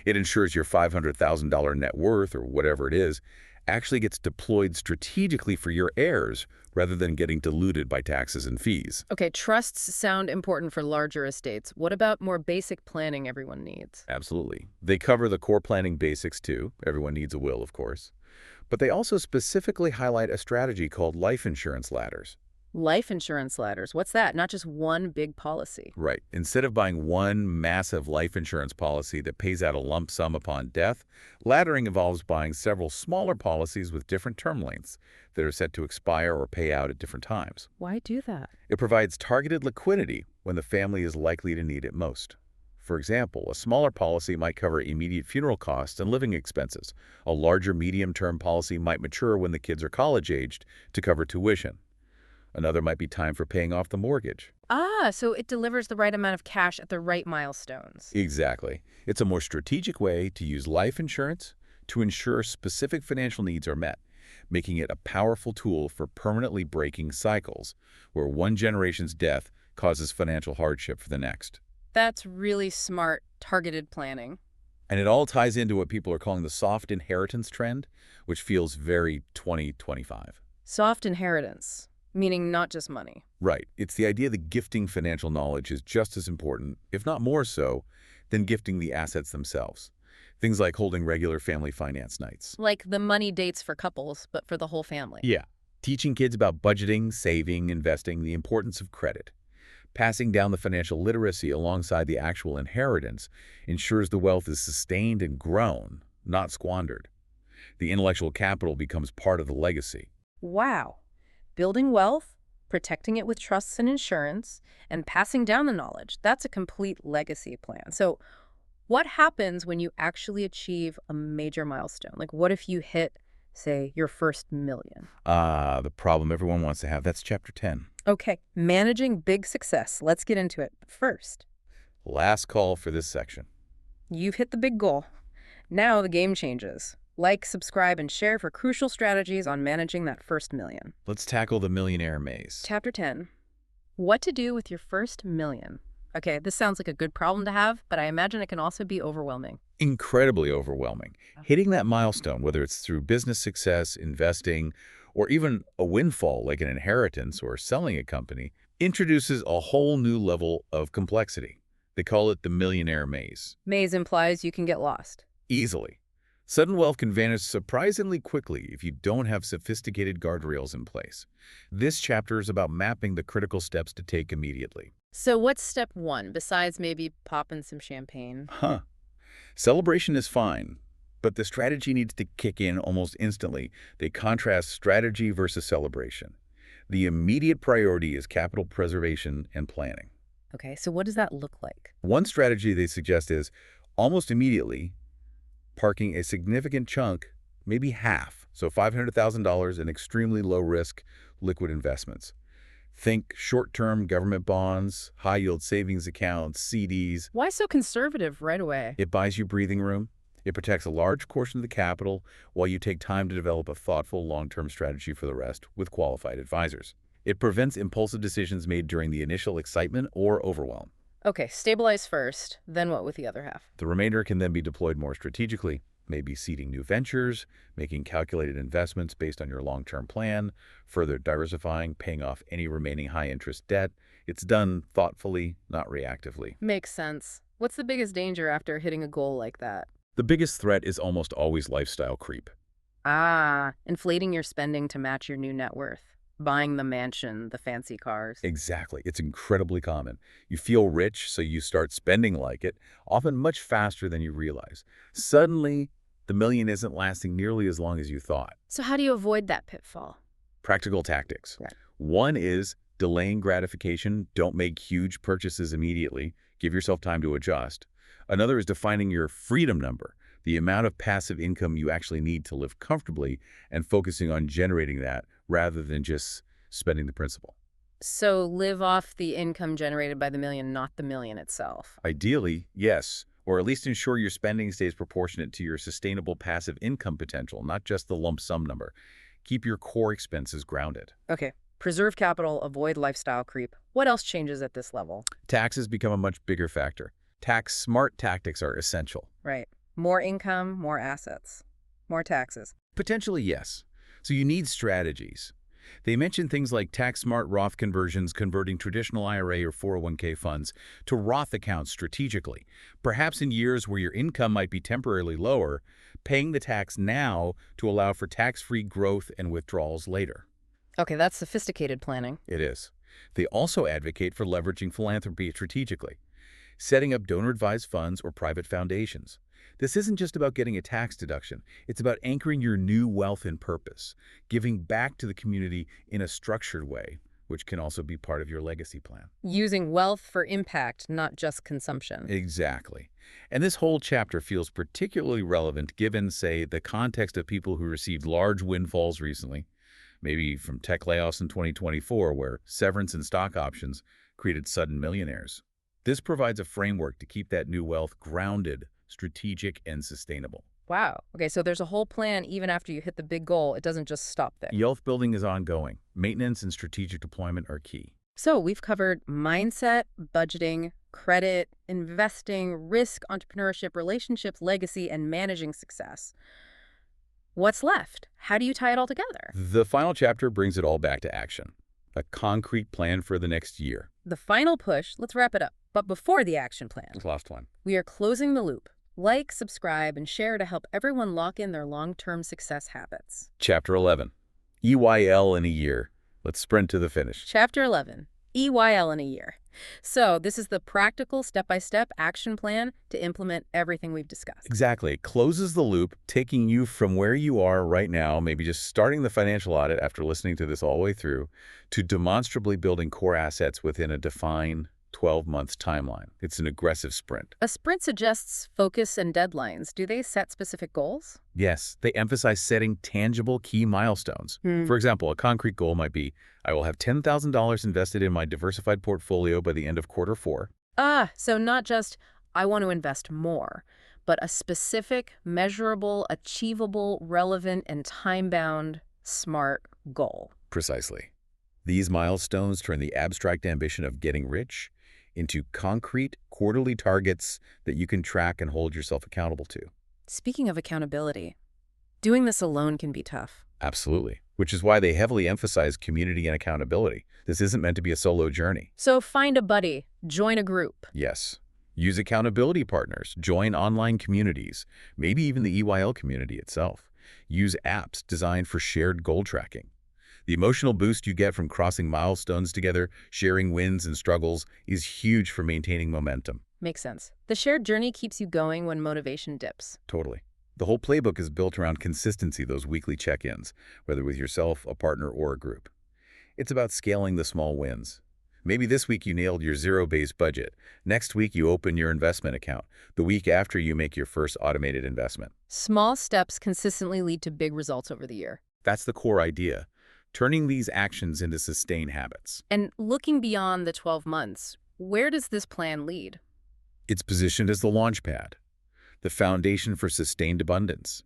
S2: It ensures your $500,000 net worth, or whatever it is, actually gets deployed strategically for your heirs rather than getting diluted by taxes and fees.
S1: Okay, trusts sound important for larger estates. What about more basic planning everyone needs?
S2: Absolutely. They cover the core planning basics too. Everyone needs a will, of course. But they also specifically highlight a strategy called life insurance ladders.
S1: Life insurance ladders. What's that? Not just one big policy.
S2: Right. Instead of buying one massive life insurance policy that pays out a lump sum upon death, laddering involves buying several smaller policies with different term lengths that are set to expire or pay out at different times.
S1: Why do that?
S2: It provides targeted liquidity when the family is likely to need it most. For example, a smaller policy might cover immediate funeral costs and living expenses. A larger medium-term policy might mature when the kids are college-aged to cover tuition. Another might be time for paying off the mortgage.
S1: Ah, so it delivers the right amount of cash at the right milestones.
S2: Exactly. It's a more strategic way to use life insurance to ensure specific financial needs are met, making it a powerful tool for permanently breaking cycles where one generation's death causes financial hardship for the next.
S1: That's really smart, targeted planning.
S2: And it all ties into what people are calling the soft inheritance trend, which feels very 2025.
S1: Soft inheritance. Meaning not just money.
S2: Right. It's the idea that gifting financial knowledge is just as important, if not more so, than gifting the assets themselves. Things like holding regular family finance nights.
S1: Like the money dates for couples, but for the whole family.
S2: Yeah. Teaching kids about budgeting, saving, investing, the importance of credit. Passing down the financial literacy alongside the actual inheritance ensures the wealth is sustained and grown, not squandered. The intellectual capital becomes part of the legacy.
S1: Wow. Building wealth, protecting it with trusts and insurance, and passing down the knowledge. That's a complete legacy plan. So what happens when you actually achieve a major milestone? Like what if you hit, say, your first million?
S2: The problem everyone wants to have. That's chapter 10.
S1: Okay, managing big success. Let's get into it. But first,
S2: Last call for this section.
S1: you've hit the big goal. Now the game changes. Like, subscribe, and share for crucial strategies on managing that first million.
S2: Let's tackle the millionaire maze.
S1: Chapter 10. What to do with your first million. Okay, this sounds like a good problem to have, but I imagine it can also be overwhelming.
S2: Incredibly overwhelming. Hitting that milestone, whether it's through business success, investing, or even a windfall like an inheritance or selling a company, introduces a whole new level of complexity. They call it the millionaire maze.
S1: Maze implies you can get lost.
S2: Easily. Sudden wealth can vanish surprisingly quickly if you don't have sophisticated guardrails in place. This chapter is about mapping the critical steps to take immediately.
S1: So what's step one, besides maybe popping some champagne?
S2: Celebration is fine, but the strategy needs to kick in almost instantly. They contrast strategy versus celebration. The immediate priority is capital preservation and planning.
S1: Okay, so what does that look like?
S2: One strategy they suggest is, almost immediately, parking a significant chunk, maybe half, so $500,000 in extremely low-risk liquid investments. Think short-term government bonds, high-yield savings accounts, CDs.
S1: Why so conservative right away?
S2: It buys you breathing room. It protects a large portion of the capital while you take time to develop a thoughtful long-term strategy for the rest with qualified advisors. It prevents impulsive decisions made during the initial excitement or overwhelm.
S1: Okay, stabilize first, then what with the other half?
S2: The remainder can then be deployed more strategically, maybe seeding new ventures, making calculated investments based on your long-term plan, further diversifying, paying off any remaining high-interest debt. It's done thoughtfully, not reactively.
S1: Makes sense. What's the biggest danger after hitting a goal like that?
S2: The biggest threat is almost always lifestyle creep.
S1: Inflating your spending to match your new net worth. Buying the mansion, the fancy cars.
S2: Exactly. It's incredibly common. You feel rich, so you start spending like it, often much faster than you realize. Suddenly, the million isn't lasting nearly as long as you thought.
S1: So how do you avoid that pitfall?
S2: Practical tactics.
S1: Right.
S2: One is delaying gratification. Don't make huge purchases immediately. Give yourself time to adjust. Another is defining your freedom number, the amount of passive income you actually need to live comfortably, and focusing on generating that rather than just spending the principal.
S1: So live off the income generated by the million, not the million itself.
S2: Ideally, yes, or at least ensure your spending stays proportionate to your sustainable passive income potential, not just the lump sum number. Keep your core expenses grounded.
S1: Okay, preserve capital, avoid lifestyle creep. What else changes at this level?
S2: Taxes become a much bigger factor. Tax-smart tactics are essential.
S1: Right. More income, more assets, more taxes.
S2: Potentially, yes. So you need strategies. They mention things like tax-smart Roth conversions, converting traditional IRA or 401k funds to Roth accounts strategically. Perhaps in years where your income might be temporarily lower, paying the tax now to allow for tax-free growth and withdrawals later.
S1: Okay, that's sophisticated planning.
S2: It is. They also advocate for leveraging philanthropy strategically, setting up donor-advised funds or private foundations. This isn't just about getting a tax deduction. It's about anchoring your new wealth in purpose, giving back to the community in a structured way, which can also be part of your legacy plan.
S1: Using wealth for impact, not just consumption.
S2: Exactly. And this whole chapter feels particularly relevant given, say, the context of people who received large windfalls recently, maybe from tech layoffs in 2024, where severance and stock options created sudden millionaires. This provides a framework to keep that new wealth grounded, strategic, and sustainable.
S1: Wow. Okay, so there's a whole plan even after you hit the big goal. It doesn't just stop there.
S2: Wealth building is ongoing. Maintenance and strategic deployment are key.
S1: So we've covered mindset, budgeting, credit, investing, risk, entrepreneurship, relationships, legacy, and managing success. What's left? How do you tie it all together?
S2: The final chapter brings it all back to action. A concrete plan for the next year.
S1: The final push, let's wrap it up. But before the action plan,
S2: Last one.
S1: we are closing the loop. Like, subscribe, and share to help everyone lock in their long-term success habits.
S2: Chapter 11. EYL in a year. Let's sprint to the finish.
S1: Chapter 11. EYL in a year. So this is the practical step-by-step action plan to implement everything we've discussed.
S2: Exactly. It closes the loop, taking you from where you are right now, maybe just starting the financial audit after listening to this all the way through, to demonstrably building core assets within a defined 12-month timeline. It's an aggressive sprint.
S1: A sprint suggests focus and deadlines. Do they set specific goals?
S2: Yes, they emphasize setting tangible key milestones. For example, a concrete goal might be, I will have $10,000 invested in my diversified portfolio by the end of quarter 4.
S1: So not just, I want to invest more, but a specific, measurable, achievable, relevant, and time-bound, smart goal.
S2: Precisely. These milestones turn the abstract ambition of getting rich into concrete quarterly targets that you can track and hold yourself accountable to.
S1: Speaking of accountability, doing this alone can be tough.
S2: Absolutely. Which is why they heavily emphasize community and accountability. This isn't meant to be a solo journey.
S1: So find a buddy, join a group.
S2: Yes. Use accountability partners, join online communities, maybe even the EYL community itself. Use apps designed for shared goal tracking. The emotional boost you get from crossing milestones together, sharing wins and struggles, is huge for maintaining momentum.
S1: Makes sense. The shared journey keeps you going when motivation dips.
S2: Totally. The whole playbook is built around consistency, those weekly check-ins, whether with yourself, a partner, or a group. It's about scaling the small wins. Maybe this week you nailed your zero-based budget. Next week you open your investment account. The week after you make your first automated investment.
S1: Small steps consistently lead to big results over the year.
S2: That's the core idea. Turning these actions into sustained habits.
S1: And looking beyond the 12 months, where does this plan lead?
S2: It's positioned as the launch pad, the foundation for sustained abundance.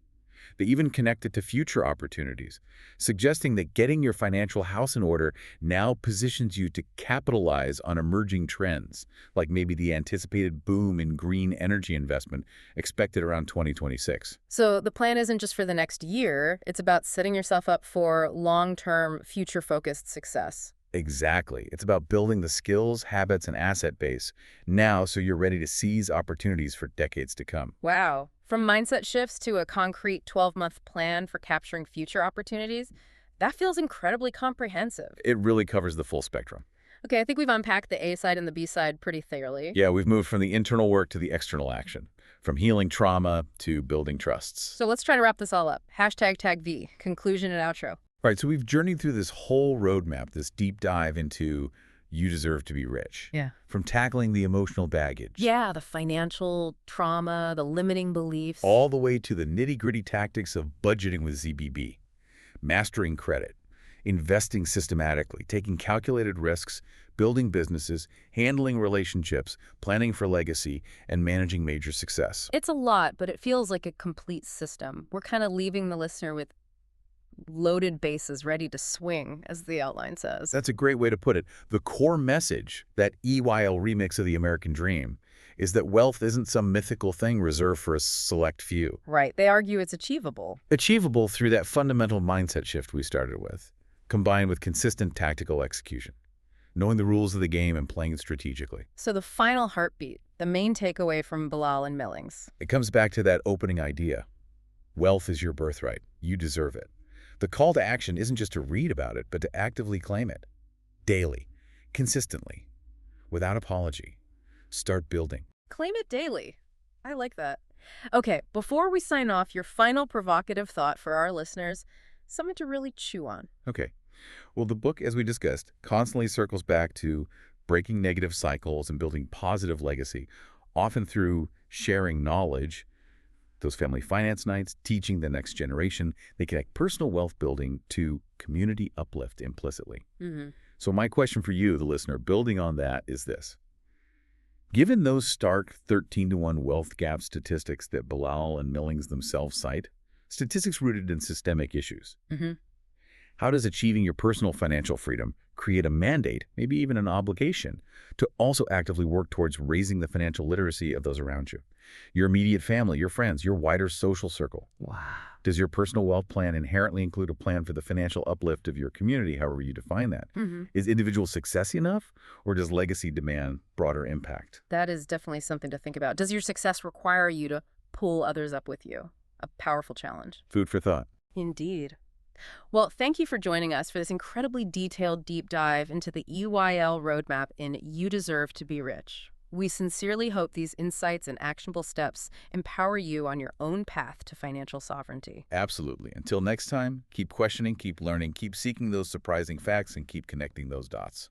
S2: They even connect it to future opportunities, suggesting that getting your financial house in order now positions you to capitalize on emerging trends, like maybe the anticipated boom in green energy investment expected around 2026.
S1: So the plan isn't just for the next year, it's about setting yourself up for long-term, future-focused success.
S2: Exactly. It's about building the skills, habits, and asset base now so you're ready to seize opportunities for decades to come.
S1: Wow. From mindset shifts to a concrete 12-month plan for capturing future opportunities, that feels incredibly comprehensive.
S2: It really covers the full spectrum.
S1: Okay, I think we've unpacked the A side and the B side pretty thoroughly.
S2: Yeah, we've moved from the internal work to the external action, from healing trauma to building trusts.
S1: So let's try to wrap this all up. #tag V, conclusion and outro.
S2: All right, so we've journeyed through this whole roadmap, this deep dive into you deserve to be rich.
S1: Yeah.
S2: From tackling the emotional baggage.
S1: Yeah, the financial trauma, the limiting beliefs.
S2: All the way to the nitty-gritty tactics of budgeting with ZBB, mastering credit, investing systematically, taking calculated risks, building businesses, handling relationships, planning for legacy, and managing major success.
S1: It's a lot, but it feels like a complete system. We're kind of leaving the listener with loaded bases ready to swing, as the outline says.
S2: That's a great way to put it. The core message, that EYL remix of the American Dream, is that wealth isn't some mythical thing reserved for a select few.
S1: Right. They argue it's achievable.
S2: Achievable through that fundamental mindset shift we started with, combined with consistent tactical execution, knowing the rules of the game and playing it strategically.
S1: So the final heartbeat, the main takeaway from Bilal and Millings.
S2: It comes back to that opening idea. Wealth is your birthright. You deserve it. The call to action isn't just to read about it, but to actively claim it. Daily, consistently, without apology. Start building.
S1: Claim it daily. I like that. Okay, before we sign off, your final provocative thought for our listeners, something to really chew on.
S2: Okay. Well, the book, as we discussed, constantly circles back to breaking negative cycles and building positive legacy, often through sharing knowledge. Those family finance nights, teaching the next generation, they connect personal wealth building to community uplift implicitly. So my question for you, the listener, building on that is this. Given those stark 13-to-1 wealth gap statistics that Bilal and Millings themselves cite, statistics rooted in systemic issues, how does achieving your personal financial freedom create a mandate, maybe even an obligation, to also actively work towards raising the financial literacy of those around you? Your immediate family, your friends, your wider social circle.
S1: Wow.
S2: Does your personal wealth plan inherently include a plan for the financial uplift of your community, however you define that? Is individual success enough, or does legacy demand broader impact?
S1: That is definitely something to think about. Does your success require you to pull others up with you. A powerful challenge.
S2: Food for thought.
S1: Indeed. Well, thank you for joining us for this incredibly detailed deep dive into the EYL roadmap in You Deserve to Be Rich. We sincerely hope these insights and actionable steps empower you on your own path to financial sovereignty.
S2: Absolutely. Until next time, keep questioning, keep learning, keep seeking those surprising facts, and keep connecting those dots.